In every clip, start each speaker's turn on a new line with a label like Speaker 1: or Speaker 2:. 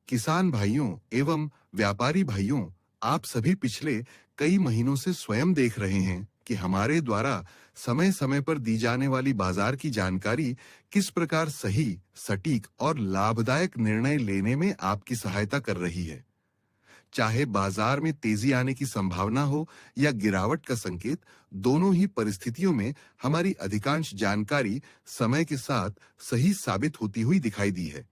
Speaker 1: किसान भाइयों एवं व्यापारी भाइयों, आप सभी पिछले कई महीनों से स्वयं देख रहे हैं कि हमारे द्वारा समय समय पर दी जाने वाली बाजार की जानकारी किस प्रकार सही, सटीक और लाभदायक निर्णय लेने में आपकी सहायता कर रही है। चाहे बाजार में तेजी आने की संभावना हो या गिरावट का संकेत, दोनों ही परिस्थितियों में हमारी अधिकांश जानकारी समय के साथ सही साबित होती हुई दिखाई दी है।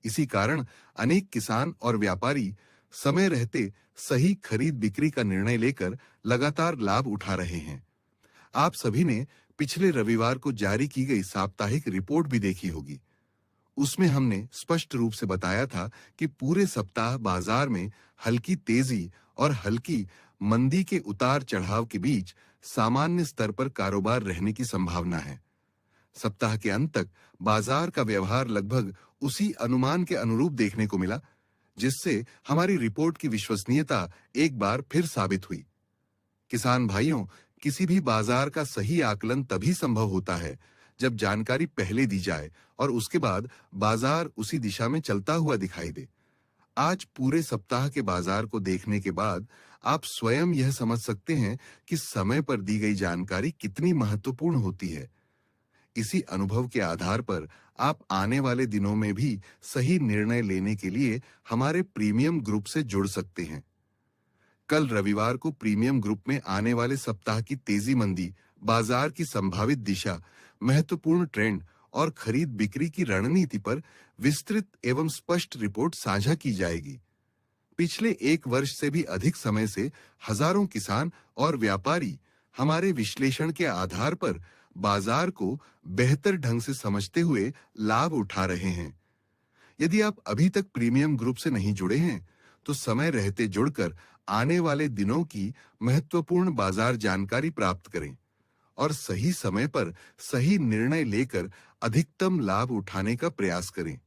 Speaker 1: इसी कारण अनेक किसान और व्यापारी समय रहते सही खरीद बिक्री का निर्णय लेकर लगातार लाभ उठा रहे हैं। आप सभी ने पिछले रविवार को जारी की गई साप्ताहिक रिपोर्ट भी देखी होगी। उसमें हमने स्पष्ट रूप से बताया था कि पूरे सप्ताह बाजार में हल्की तेजी और हल्की मंदी के उतार चढ़ाव के बीच सामान्य स्तर पर कारोबार रहने की संभावना है। सप्ताह के अंत तक बाजार का व्यवहार लगभग उसी अनुमान के अनुरूप देखने को मिला, जिससे हमारी रिपोर्ट की विश्वसनीयता एक बार फिर साबित हुई। किसान भाइयों, किसी भी बाजार का सही आकलन तभी संभव होता है जब जानकारी पहले दी जाए और उसके बाद बाजार उसी दिशा में चलता हुआ दिखाई दे। आज पूरे सप्ताह के बाजार को देखने के बाद आप स्वयं यह समझ सकते हैं कि समय पर दी गई जानकारी कितनी महत्वपूर्ण होती है। इसी अनुभव के आधार पर आप आने वाले दिनों में भी सही निर्णय लेने के लिए हमारे प्रीमियम ग्रुप से जुड़ सकते हैं। कल रविवार को प्रीमियम ग्रुप में आने वाले सप्ताह की तेजी मंदी, बाजार की संभावित दिशा, महत्वपूर्ण ट्रेंड और खरीद बिक्री की रणनीति पर विस्तृत एवं स्पष्ट रिपोर्ट साझा की जाएगी। पिछले एक वर्ष से भी अधिक समय से हजारों किसान और व्यापारी हमारे विश्लेषण के आधार पर बाजार को बेहतर ढंग से समझते हुए लाभ उठा रहे हैं। यदि आप अभी तक प्रीमियम ग्रुप से नहीं जुड़े हैं, तो समय रहते जुड़कर आने वाले दिनों की महत्वपूर्ण बाजार जानकारी प्राप्त करें और सही समय पर सही निर्णय लेकर अधिकतम लाभ उठाने का प्रयास करें।